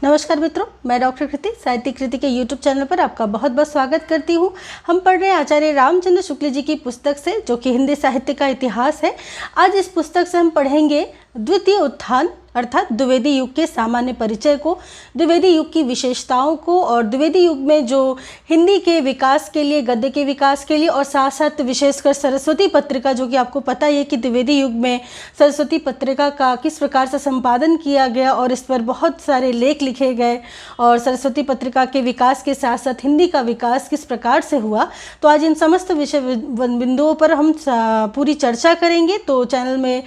नमस्कार मित्रों, मैं डॉक्टर कृति साहित्यिक कृति के यूट्यूब चैनल पर आपका बहुत बहुत स्वागत करती हूँ। हम पढ़ रहे हैं आचार्य रामचंद्र शुक्ल जी की पुस्तक से, जो कि हिंदी साहित्य का इतिहास है। आज इस पुस्तक से हम पढ़ेंगे द्वितीय उत्थान अर्थात द्विवेदी युग के सामान्य परिचय को, द्विवेदी युग की विशेषताओं को और द्विवेदी युग में जो हिंदी के विकास के लिए, गद्य के विकास के लिए और साथ साथ विशेषकर सरस्वती पत्रिका, जो कि आपको पता ही है कि द्विवेदी युग में सरस्वती पत्रिका का किस प्रकार से संपादन किया गया और इस पर बहुत सारे लेख लिखे गए और सरस्वती पत्रिका के विकास के साथ साथ हिंदी का विकास किस प्रकार से हुआ। तो आज इन समस्त विषय बिंदुओं पर हम पूरी चर्चा करेंगे। तो चैनल में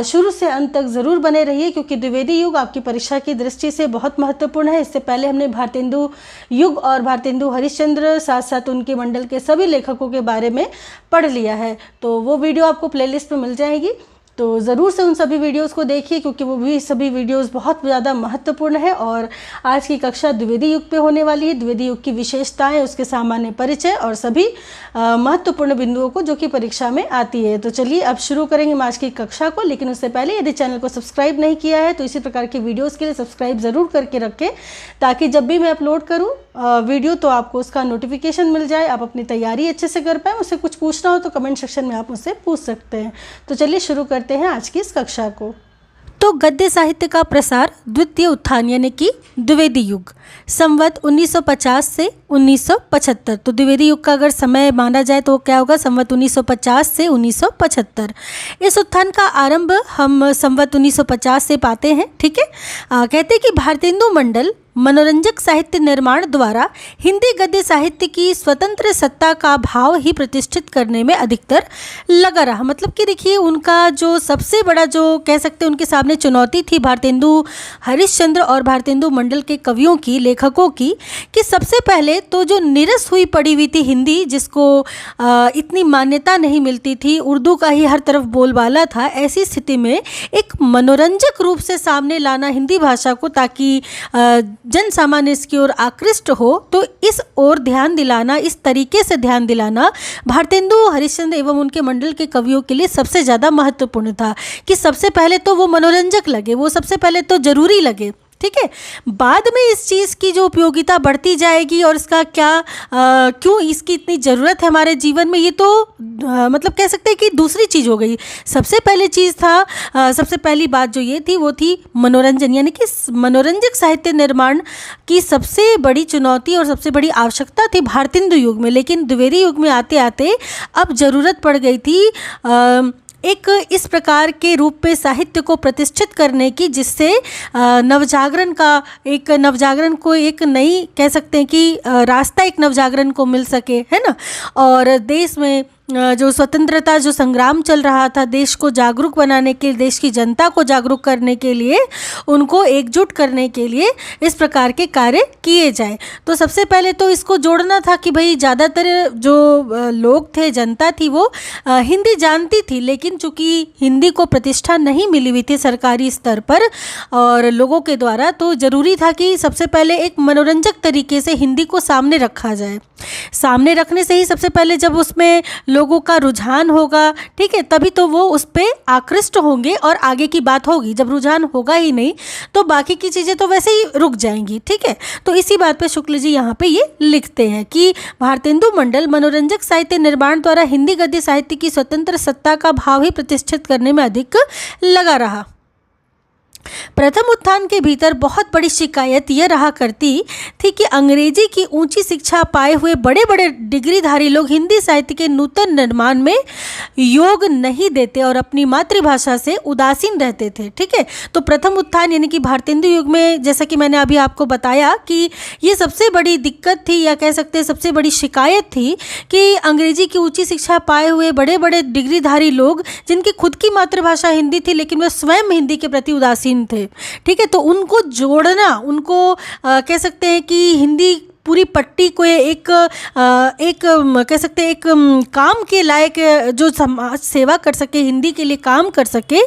शुरू से अंत तक ज़रूर बने रहिए, क्योंकि द्विवेदी युग आपकी परीक्षा की दृष्टि से बहुत महत्वपूर्ण है। इससे पहले हमने भारतेंदु युग और भारतेंदु हरिश्चंद्र साथ साथ उनके मंडल के सभी लेखकों के बारे में पढ़ लिया है। तो वो वीडियो आपको प्लेलिस्ट में मिल जाएगी, तो ज़रूर से उन सभी वीडियोस को देखिए, क्योंकि वो भी सभी वीडियोस बहुत ज़्यादा महत्वपूर्ण है। और आज की कक्षा द्विवेदी युग पे होने वाली है, द्विवेदी युग की विशेषताएं, उसके सामान्य परिचय और सभी महत्वपूर्ण बिंदुओं को जो कि परीक्षा में आती है। तो चलिए अब शुरू करेंगे हम आज की कक्षा को। लेकिन उससे पहले यदि चैनल को सब्सक्राइब नहीं किया है तो इसी प्रकार की वीडियोज़ के लिए सब्सक्राइब ज़रूर करके रखें, ताकि जब भी मैं अपलोड करूँ वीडियो तो आपको उसका नोटिफिकेशन मिल जाए, आप अपनी तैयारी अच्छे से कर पाएँ। मुझसे कुछ पूछना हो तो कमेंट सेक्शन में आप मुझसे पूछ सकते हैं। तो चलिए शुरू करते हैं आज की इस कक्षा को। तो गद्य साहित्य का प्रसार द्वितीय उत्थान यानी कि द्विवेदी युग संवत 1950 से 1975। तो द्विवेदी युग का अगर समय माना जाए तो क्या होगा, संवत 1950 से 1975। इस उत्थान का आरंभ हम संवत 1950 से पाते हैं। ठीक है, कहते हैं कि भारतेंदु मंडल मनोरंजक साहित्य निर्माण द्वारा हिंदी गद्य साहित्य की स्वतंत्र सत्ता का भाव ही प्रतिष्ठित करने में अधिकतर लगा रहा। मतलब कि देखिए, उनका जो सबसे बड़ा जो कह सकते हैं उनके सामने चुनौती थी भारतेंदु हरिश्चंद्र और भारतेंदु मंडल के कवियों की, लेखकों की, कि सबसे पहले तो जो निरस हुई पड़ी हुई थी हिंदी, जिसको इतनी मान्यता नहीं मिलती थी, उर्दू का ही हर तरफ बोलबाला था, ऐसी स्थिति में एक मनोरंजक रूप से सामने लाना हिंदी भाषा को, ताकि जन सामान्य इसकी ओर आकृष्ट हो। तो इस ओर ध्यान दिलाना, इस तरीके से ध्यान दिलाना भारतेंदु हरिश्चंद्र एवं उनके मंडल के कवियों के लिए सबसे ज़्यादा महत्वपूर्ण था, कि सबसे पहले तो वो मनोरंजक लगे, वो सबसे पहले तो जरूरी लगे। ठीक है, बाद में इस चीज़ की जो उपयोगिता बढ़ती जाएगी और इसका क्या क्यों इसकी इतनी ज़रूरत है हमारे जीवन में, ये तो मतलब कह सकते हैं कि दूसरी चीज़ हो गई। सबसे पहले चीज़ था, सबसे पहली बात जो ये थी वो थी मनोरंजन, यानी कि मनोरंजक साहित्य निर्माण की सबसे बड़ी चुनौती और सबसे बड़ी आवश्यकता थी भारतेंदु युग में। लेकिन द्विवेदी युग में आते आते अब ज़रूरत पड़ गई थी एक इस प्रकार के रूप में साहित्य को प्रतिष्ठित करने की, जिससे नवजागरण को एक नई कह सकते हैं कि रास्ता एक नवजागरण को मिल सके, है ना। और देश में जो स्वतंत्रता जो संग्राम चल रहा था, देश को जागरूक बनाने के लिए, देश की जनता को जागरूक करने के लिए, उनको एकजुट करने के लिए इस प्रकार के कार्य किए जाए। तो सबसे पहले तो इसको जोड़ना था कि भाई ज़्यादातर जो लोग थे, जनता थी, वो हिंदी जानती थी, लेकिन चूँकि हिंदी को प्रतिष्ठा नहीं मिली हुई थी सरकारी स्तर पर और लोगों के द्वारा, तो ज़रूरी था कि सबसे पहले एक मनोरंजक तरीके से हिंदी को सामने रखा जाए। सामने रखने से ही सबसे पहले जब उसमें लोगों का रुझान होगा, ठीक है, तभी तो वो उस पर आकृष्ट होंगे और आगे की बात होगी। जब रुझान होगा ही नहीं तो बाकी की चीज़ें तो वैसे ही रुक जाएंगी। ठीक है, तो इसी बात पे शुक्ल जी यहाँ पे ये लिखते हैं कि भारतेंदु मंडल मनोरंजक साहित्य निर्माण द्वारा हिंदी गद्य साहित्य की स्वतंत्र सत्ता का भाव ही प्रतिष्ठित करने में अधिक लगा रहा। प्रथम उत्थान के भीतर बहुत बड़ी शिकायत यह रहा करती थी कि अंग्रेजी की ऊंची शिक्षा पाए हुए बड़े बड़े डिग्रीधारी लोग हिंदी साहित्य के नूतन निर्माण में योग नहीं देते और अपनी मातृभाषा से उदासीन रहते थे। ठीक है, तो प्रथम उत्थान यानी कि भारतेंदु युग में, जैसा कि मैंने अभी आपको बताया कि ये सबसे बड़ी दिक्कत थी, या कह सकते हैं सबसे बड़ी शिकायत थी, कि अंग्रेजी की ऊँची शिक्षा पाए हुए बड़े बड़े डिग्रीधारी लोग, जिनकी खुद की मातृभाषा हिंदी थी लेकिन वे स्वयं हिंदी के प्रति उदासीन थे। ठीक है, तो उनको जोड़ना, उनको कह सकते हैं कि हिंदी पूरी पट्टी को एक कह सकते हैं एक काम के लायक, जो समाज सेवा कर सके, हिंदी के लिए काम कर सके,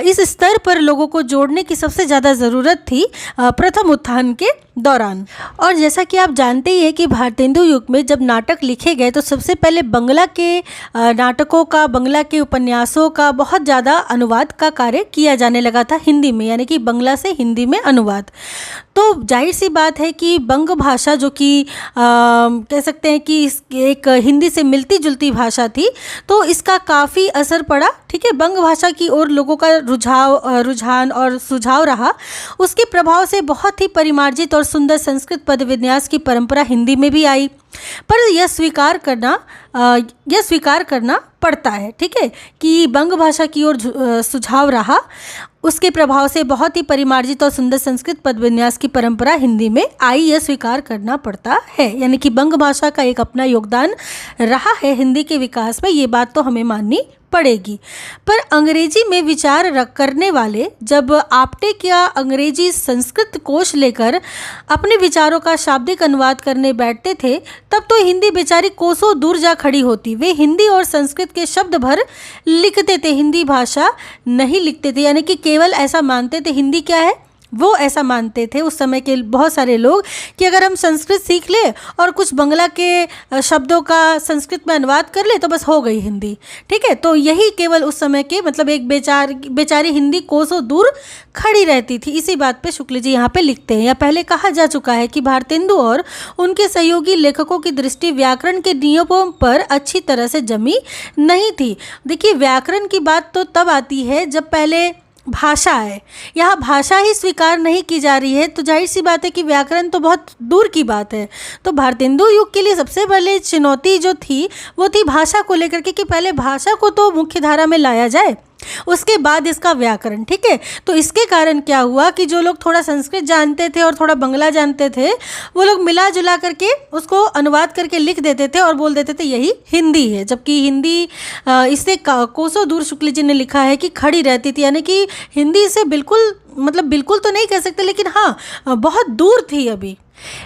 इस स्तर पर लोगों को जोड़ने की सबसे ज़्यादा ज़रूरत थी प्रथम उत्थान के दौरान। और जैसा कि आप जानते ही हैं कि भारतेंदु युग में जब नाटक लिखे गए तो सबसे पहले बंगला के नाटकों का, बंगला के उपन्यासों का बहुत ज़्यादा अनुवाद का कार्य किया जाने लगा था हिंदी में, यानी कि बंगला से हिंदी में अनुवाद। तो जाहिर सी बात है कि बंग भाषा जो कि कह सकते हैं कि एक हिंदी से मिलती जुलती भाषा थी, तो इसका काफ़ी असर पड़ा। ठीक है, बंग भाषा की ओर लोगों का रुझान और सुझाव रहा। उसके प्रभाव से बहुत ही परिमार्जित और सुंदर संस्कृत पद विन्यास की परंपरा हिंदी में भी आई, पर यह स्वीकार करना पड़ता है। ठीक है, कि बंग भाषा की ओर सुझाव रहा, उसके प्रभाव से बहुत ही परिमार्जित और सुंदर संस्कृत पद विन्यास की परंपरा हिंदी में आई, यह स्वीकार करना पड़ता है। यानी कि बंग भाषा का एक अपना योगदान रहा है हिंदी के विकास में, ये बात तो हमें माननी पड़ेगी। पर अंग्रेजी में विचार करने वाले जब आपटेक या अंग्रेजी संस्कृत कोश लेकर अपने विचारों का शाब्दिक अनुवाद करने बैठते थे, तब तो हिंदी बेचारी कोसों दूर जा खड़ी होती। वे हिंदी और संस्कृत के शब्द भर लिखते थे, हिंदी भाषा नहीं लिखते थे। यानी कि केवल ऐसा मानते थे, हिंदी क्या है वो ऐसा मानते थे उस समय के बहुत सारे लोग कि अगर हम संस्कृत सीख ले और कुछ बंगला के शब्दों का संस्कृत में अनुवाद कर ले तो बस हो गई हिंदी। ठीक है, तो यही केवल उस समय के मतलब एक बेचारी हिंदी कोसों दूर खड़ी रहती थी। इसी बात पे शुक्ल जी यहाँ पे लिखते हैं, या पहले कहा जा चुका है कि भारतेंदु और उनके सहयोगी लेखकों की दृष्टि व्याकरण के नियमों पर अच्छी तरह से जमी नहीं थी। देखिए, व्याकरण की बात तो तब आती है जब पहले भाषा है, यहाँ भाषा ही स्वीकार नहीं की जा रही है, तो जाहिर सी बात है कि व्याकरण तो बहुत दूर की बात है। तो भारतेंदु युग के लिए सबसे पहले चुनौती जो थी वो थी भाषा को लेकर के, कि पहले भाषा को तो मुख्य धारा में लाया जाए, उसके बाद इसका व्याकरण। ठीक है, तो इसके कारण क्या हुआ कि जो लोग थोड़ा संस्कृत जानते थे और थोड़ा बंगला जानते थे, वो लोग मिला जुला करके उसको अनुवाद करके लिख देते थे और बोल देते थे यही हिंदी है, जबकि हिंदी इससे कोसों दूर शुक्ल जी ने लिखा है कि खड़ी रहती थी। यानी कि हिंदी से बिल्कुल तो नहीं कह सकते, लेकिन हाँ बहुत दूर थी अभी।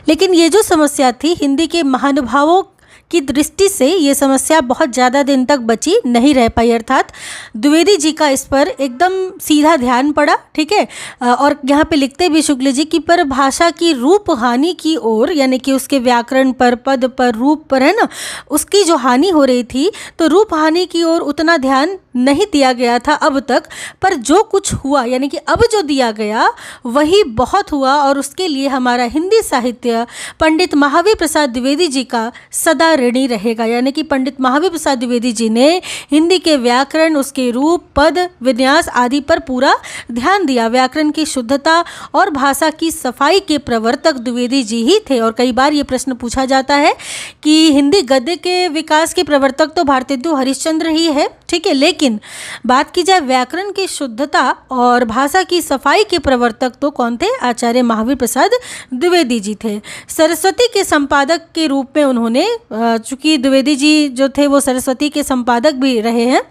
लेकिन ये जो समस्या थी हिंदी के महानुभावों की दृष्टि से, ये समस्या बहुत ज़्यादा दिन तक बची नहीं रह पाई, अर्थात द्विवेदी जी का इस पर एकदम सीधा ध्यान पड़ा। ठीक है, और यहाँ पे लिखते भी शुक्ल जी कि पर भाषा की रूप हानि की ओर, यानी कि उसके व्याकरण पर, पद पर, रूप पर, है ना, उसकी जो हानि हो रही थी, तो रूप हानि की ओर उतना ध्यान नहीं दिया गया था अब तक। पर जो कुछ हुआ, यानी कि अब जो दिया गया वही बहुत हुआ, और उसके लिए हमारा हिंदी साहित्य पंडित महावीर प्रसाद द्विवेदी जी का सदा ऋणी रहेगा। यानी कि पंडित महावीर प्रसाद द्विवेदी जी ने हिंदी के व्याकरण, उसके रूप, पद, विन्यास आदि पर पूरा ध्यान दिया। व्याकरण की शुद्धता और भाषा की सफाई के प्रवर्तक द्विवेदी जी ही थे। और कई बार ये प्रश्न पूछा जाता है कि हिंदी गद्य के विकास के प्रवर्तक तो भारतेंदु हरिश्चंद्र ही है। ठीक है, लेकिन बात की जाए व्याकरण की शुद्धता और भाषा की सफाई के प्रवर्तक तो कौन थे? आचार्य महावीर प्रसाद द्विवेदी जी थे। सरस्वती के संपादक के रूप में उन्होंने, चूंकि द्विवेदी जी जो थे वो सरस्वती के संपादक भी रहे हैं,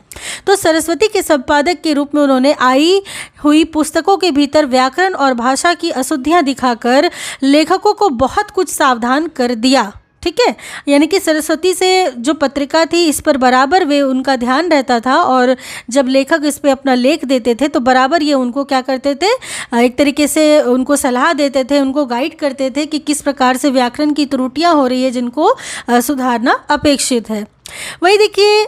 तो सरस्वती के संपादक के रूप में उन्होंने आई हुई पुस्तकों के भीतर व्याकरण और भाषा की अशुद्धियां दिखाकर लेखकों को बहुत कुछ सावधान कर दिया। ठीक है, यानी कि सरस्वती से जो पत्रिका थी इस पर बराबर वे उनका ध्यान रहता था, और जब लेखक इस पे अपना लेख देते थे तो बराबर ये उनको क्या करते थे, एक तरीके से उनको सलाह देते थे, उनको गाइड करते थे कि किस प्रकार से व्याकरण की त्रुटियां हो रही है जिनको सुधारना अपेक्षित है। वही देखिए,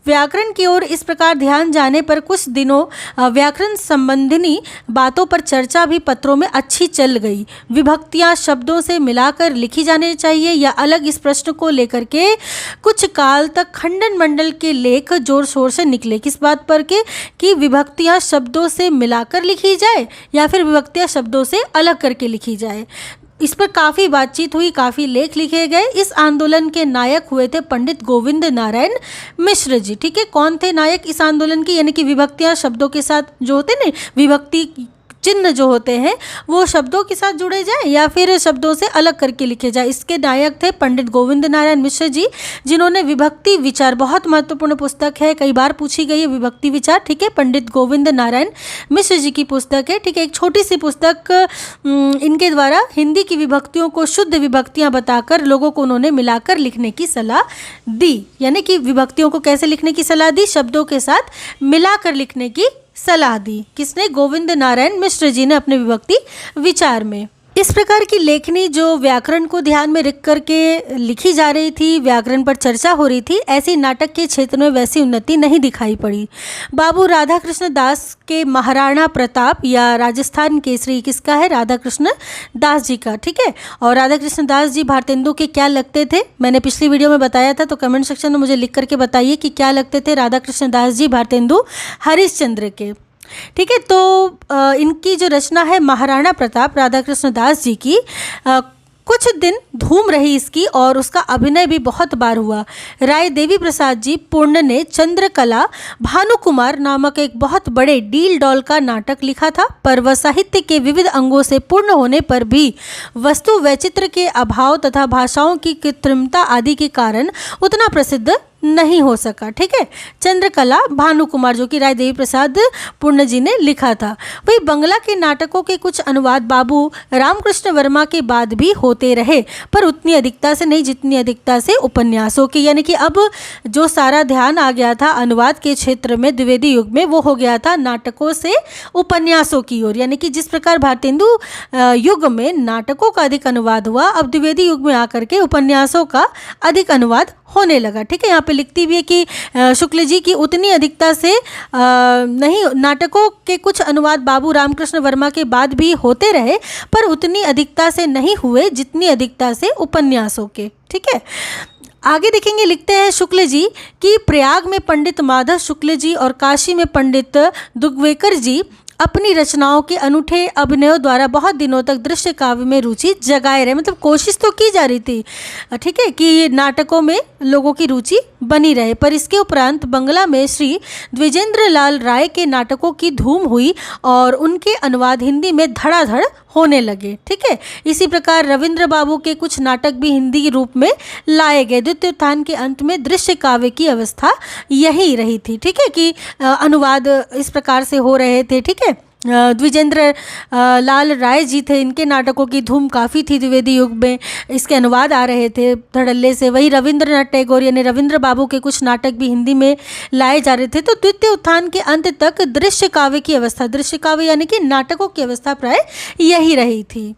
व्याकरण की ओर इस प्रकार ध्यान जाने पर कुछ दिनों व्याकरण संबंधिनी बातों पर चर्चा भी पत्रों में अच्छी चल गई। विभक्तियां शब्दों से मिलाकर लिखी जानी चाहिए या अलग, इस प्रश्न को लेकर के कुछ काल तक खंडन मंडल के लेख जोर शोर से निकले। किस बात पर के कि विभक्तियां शब्दों से मिलाकर लिखी जाए या फिर विभक्तियां शब्दों से अलग करके लिखी जाए। इस पर काफ़ी बातचीत हुई, काफ़ी लेख लिखे गए। इस आंदोलन के नायक हुए थे पंडित गोविंद नारायण मिश्र जी। ठीक है, कौन थे नायक इस आंदोलन की? यानी कि विभक्तियां शब्दों के साथ जो होते हैं ना, विभक्ति चिन्ह जो होते हैं वो शब्दों के साथ जुड़े जाए या फिर शब्दों से अलग करके लिखे जाए, इसके नायक थे पंडित गोविंद नारायण मिश्र जी, जिन्होंने विभक्ति विचार, बहुत महत्वपूर्ण पुस्तक है, कई बार पूछी गई है विभक्ति विचार। ठीक है, पंडित गोविंद नारायण मिश्र जी की पुस्तक है। ठीक है, एक छोटी सी पुस्तक, इनके द्वारा हिंदी की विभक्तियों को शुद्ध विभक्तियां बताकर लोगों को उन्होंने मिलाकर लिखने की सलाह दी। यानी कि विभक्तियों को कैसे लिखने की सलाह दी? शब्दों के साथ मिलाकर लिखने की सलाह दी। किसने? गोविंद नारायण मिश्र जी ने अपने विभक्ति विचार में। इस प्रकार की लेखनी जो व्याकरण को ध्यान में रख करके लिखी जा रही थी, व्याकरण पर चर्चा हो रही थी, ऐसी नाटक के क्षेत्र में वैसी उन्नति नहीं दिखाई पड़ी। बाबू राधा कृष्ण दास के महाराणा प्रताप या राजस्थान केसरी किसका है? राधा कृष्ण दास जी का, ठीक है। और राधा कृष्ण दास जी भारतेंदु के क्या लगते थे? मैंने पिछली वीडियो में बताया था, तो कमेंट सेक्शन में मुझे लिख करके बताइए कि क्या लगते थे राधा कृष्ण दास जी भारतेंदु हरिश्चंद्र के, ठीक है। तो इनकी जो रचना है महाराणा प्रताप राधा कृष्ण दास जी की, कुछ दिन धूम रही इसकी और उसका अभिनय भी बहुत बार हुआ। राय देवी प्रसाद जी पूर्ण ने चंद्रकला भानुकुमार नामक एक बहुत बड़े डील डॉल का नाटक लिखा था, पर वह साहित्य के विविध अंगों से पूर्ण होने पर भी वस्तु वैचित्र के अभाव तथा भाषाओं की कृत्रिमता आदि के कारण उतना प्रसिद्ध नहीं हो सका, ठीक है। चंद्रकला भानुकुमार जो कि राय देवी प्रसाद पूर्ण जी ने लिखा था। वही बंगला के नाटकों के कुछ अनुवाद बाबू रामकृष्ण वर्मा के बाद भी होते रहे, पर उतनी अधिकता से नहीं जितनी अधिकता से उपन्यासों की। यानी कि अब जो सारा ध्यान आ गया था अनुवाद के क्षेत्र में द्विवेदी युग में, वो हो गया था नाटकों से उपन्यासों की ओर। यानी कि जिस प्रकार भारतेंदु युग में नाटकों का अधिक अनुवाद हुआ, अब द्विवेदी युग में आकर के उपन्यासों का अधिक अनुवाद होने लगा, ठीक है। यहाँ पे लिखती भी है कि शुक्ल जी की उतनी अधिकता से नहीं, नाटकों के कुछ अनुवाद बाबू रामकृष्ण वर्मा के बाद भी होते रहे, पर उतनी अधिकता से नहीं हुए जितनी अधिकता से उपन्यासों के, ठीक है। आगे देखेंगे, लिखते हैं शुक्ल जी कि प्रयाग में पंडित माधव शुक्ल जी और काशी में पंडित दुग्वेकर जी अपनी रचनाओं के अनूठे अभिनयों द्वारा बहुत दिनों तक दृश्य काव्य में रुचि जगाए रहे। मतलब कोशिश तो की जा रही थी, ठीक है, कि नाटकों में लोगों की रुचि बनी रहे। पर इसके उपरांत बंगला में श्री द्विजेंद्र लाल राय के नाटकों की धूम हुई और उनके अनुवाद हिंदी में धड़ाधड़ होने लगे, ठीक है। इसी प्रकार रविंद्र बाबू के कुछ नाटक भी हिंदी रूप में लाए गए। द्वितीय उत्थान के अंत में दृश्य काव्य की अवस्था यही रही थी, ठीक है, कि अनुवाद इस प्रकार से हो रहे थे, ठीक है। द्विजेंद्र लाल राय जी थे, इनके नाटकों की धूम काफ़ी थी द्विवेदी युग में, इसके अनुवाद आ रहे थे धड़ल्ले से। वही रविंद्रनाथ टैगोर यानी रविंद्र बाबू के कुछ नाटक भी हिंदी में लाए जा रहे थे। तो द्वितीय उत्थान के अंत तक दृश्य काव्य की अवस्था, दृश्य काव्य यानी कि नाटकों की अवस्था प्राय यही रही थी।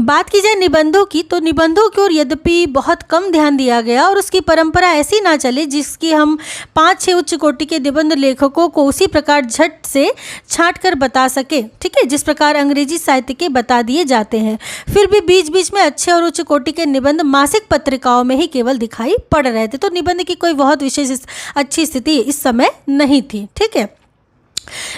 बात की जाए निबंधों की, तो निबंधों की ओर यद्यपि बहुत कम ध्यान दिया गया और उसकी परंपरा ऐसी ना चले जिसकी हम 5-6 उच्च कोटि के निबंध लेखकों को उसी प्रकार झट से छांट कर बता सके, ठीक है, जिस प्रकार अंग्रेजी साहित्य के बता दिए जाते हैं। फिर भी बीच बीच में अच्छे और उच्च कोटि के निबंध मासिक पत्रिकाओं में ही केवल दिखाई पड़ रहे थे। तो निबंध की कोई बहुत विशेष अच्छी स्थिति इस समय नहीं थी, ठीक है।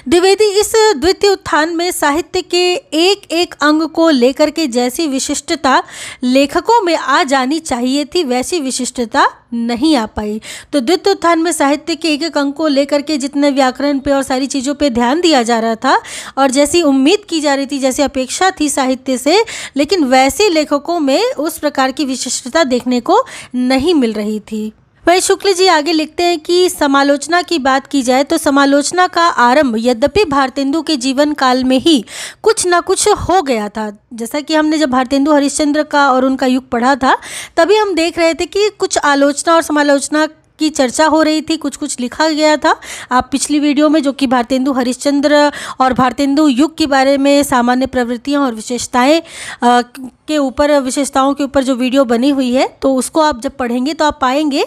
द्विवेदी इस द्वितीय उत्थान में साहित्य के एक एक अंग को लेकर के जैसी विशिष्टता लेखकों में आ जानी चाहिए थी, वैसी विशिष्टता नहीं आ पाई। तो द्वितीय उत्थान में साहित्य के एक एक अंग को लेकर के जितने व्याकरण पे और सारी चीज़ों पे ध्यान दिया जा रहा था और जैसी उम्मीद की जा रही थी, जैसी अपेक्षा थी साहित्य से, लेकिन वैसे लेखकों में उस प्रकार की विशिष्टता देखने को नहीं मिल रही थी। वही शुक्ल जी आगे लिखते हैं कि समालोचना की बात की जाए तो समालोचना का आरंभ यद्यपि भारतेंदु के जीवन काल में ही कुछ ना कुछ हो गया था। जैसा कि हमने जब भारतेंदु हरिश्चंद्र का और उनका युग पढ़ा था, तभी हम देख रहे थे कि कुछ आलोचना और समालोचना की चर्चा हो रही थी, कुछ कुछ लिखा गया था। आप पिछली वीडियो में जो कि भारतेंदु हरिश्चंद्र और भारतेंदु युग के बारे में सामान्य प्रवृत्तियां और विशेषताएं के ऊपर, विशेषताओं के ऊपर जो वीडियो बनी हुई है, तो उसको आप जब पढ़ेंगे तो आप पाएंगे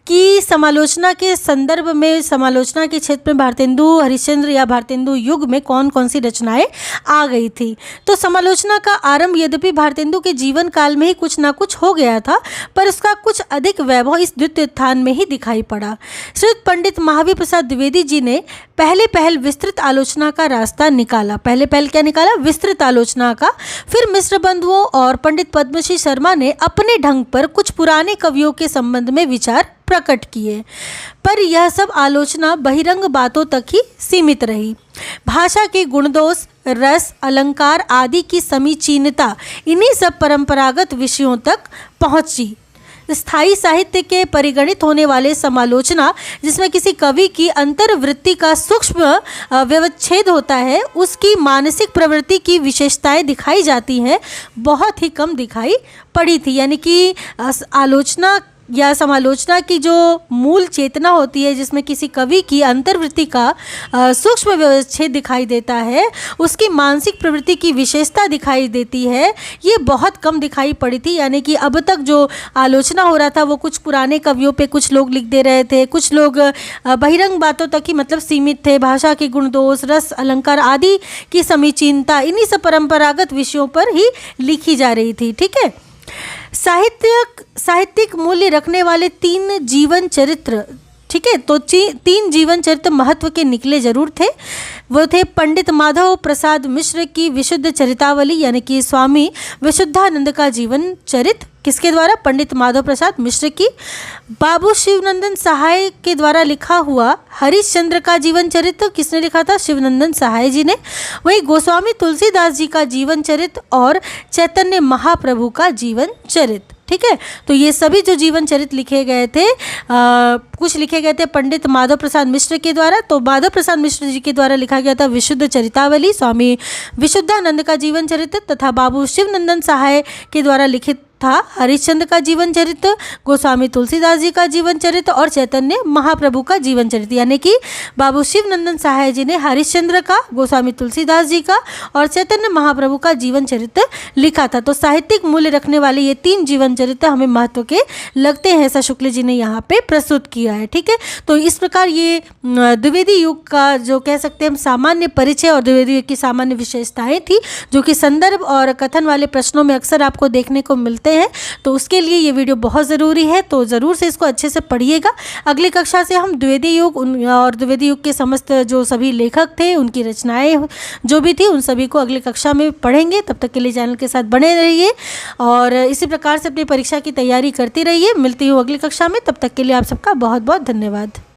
कि समालोचना के संदर्भ में, समालोचना के क्षेत्र में भारतेंदु हरिश्चंद्र या भारतेंदु युग में कौन कौन सी रचनाएं आ गई थी। तो समालोचना का आरंभ यद्यपि भारतेंदु के जीवन काल में ही कुछ ना कुछ हो गया था, पर उसका कुछ अधिक वैभव इस द्वितीय उत्थान में ही दिखाई पड़ा। श्रीयुत पंडित महावीर प्रसाद द्विवेदी जी ने पहल विस्तृत आलोचना का रास्ता निकाला। पहल क्या निकाला? विस्तृत आलोचना का। फिर मिश्र बंधुओं और पंडित पद्मश्री शर्मा ने अपने ढंग पर कुछ पुराने कवियों के संबंध में विचार प्रकट किए, पर यह सब आलोचना बहिरंग बातों तक ही सीमित रही। भाषा के गुणदोष, रस, अलंकार आदि की समीचीनता, इन्हीं सब परंपरागत विषयों तक पहुंची। स्थायी साहित्य के परिगणित होने वाले समालोचना, जिसमें किसी कवि की अंतर्वृत्ति का सूक्ष्म व्यवच्छेद होता है, उसकी मानसिक प्रवृत्ति की विशेषताएं दिखाई जाती हैं, बहुत ही कम दिखाई पड़ी थी। यानी कि आलोचना या समालोचना की जो मूल चेतना होती है, जिसमें किसी कवि की अंतर्वृत्ति का सूक्ष्म व्यवच्छेद दिखाई देता है, उसकी मानसिक प्रवृत्ति की विशेषता दिखाई देती है, ये बहुत कम दिखाई पड़ी थी। यानी कि अब तक जो आलोचना हो रहा था वो कुछ पुराने कवियों पे कुछ लोग लिख दे रहे थे, कुछ लोग बहिरंग बातों तक ही मतलब सीमित थे, भाषा के गुण दोष, रस, अलंकार आदि की समीचीनता, इन्हीं सब परंपरागत विषयों पर ही लिखी जा रही थी। ठीक है, साहित्यिक मूल्य रखने वाले 3 जीवन चरित्र, ठीक है, तो 3 जीवन चरित्र महत्व के निकले जरूर थे। वो थे पंडित माधव प्रसाद मिश्र की विशुद्ध चरितावली, यानी कि स्वामी विशुद्धानंद का जीवन चरित्र, किसके द्वारा? पंडित माधव प्रसाद मिश्र की। बाबू शिवनंदन सहाय के द्वारा लिखा हुआ हरिश्चंद्र का जीवन चरित्र, किसने लिखा था? शिवनंदन सहाय जी ने। वहीं गोस्वामी तुलसीदास जी का जीवन चरित्र और चैतन्य महाप्रभु का जीवन चरित्र। ठीक है, तो ये सभी जो जीवन चरित्र लिखे गए थे, कुछ लिखे गए थे पंडित माधव प्रसाद मिश्र के द्वारा। तो माधव प्रसाद मिश्र जी के द्वारा लिखा गया था विशुद्ध चरितावली, स्वामी विशुद्धानंद का जीवन चरित्र, तथा बाबू शिवनंदन सहाय के द्वारा लिखित था हरिश्चंद्र का जीवन चरित्र, गोस्वामी तुलसीदास जी का जीवन चरित्र और चैतन्य महाप्रभु का जीवन चरित्र। यानी कि बाबू शिवनंदन सहाय जी ने हरिश्चंद्र का, गोस्वामी तुलसीदास जी का और चैतन्य महाप्रभु का जीवन चरित्र लिखा था। तो साहित्यिक मूल्य रखने वाले ये 3 जीवन चरित्र हमें महत्व के लगते हैं, ऐसा शुक्ल जी ने यहाँ पे प्रस्तुत किया है। ठीक है, तो इस प्रकार ये द्विवेदी युग का जो कह सकते हैं हम सामान्य परिचय और द्विवेदी युग की सामान्य विशेषताएं थी, जो कि संदर्भ और कथन वाले प्रश्नों में अक्सर आपको देखने को मिलते हैं। तो उसके लिए ये वीडियो बहुत ज़रूरी है, तो ज़रूर से इसको अच्छे से पढ़िएगा। अगली कक्षा से हम द्विवेदी युग और द्विवेदी युग के समस्त जो सभी लेखक थे, उनकी रचनाएं जो भी थी, उन सभी को अगली कक्षा में पढ़ेंगे। तब तक के लिए चैनल के साथ बने रहिए और इसी प्रकार से अपनी परीक्षा की तैयारी करती रहिए। मिलती हूँ अगली कक्षा में, तब तक के लिए आप सबका बहुत बहुत धन्यवाद।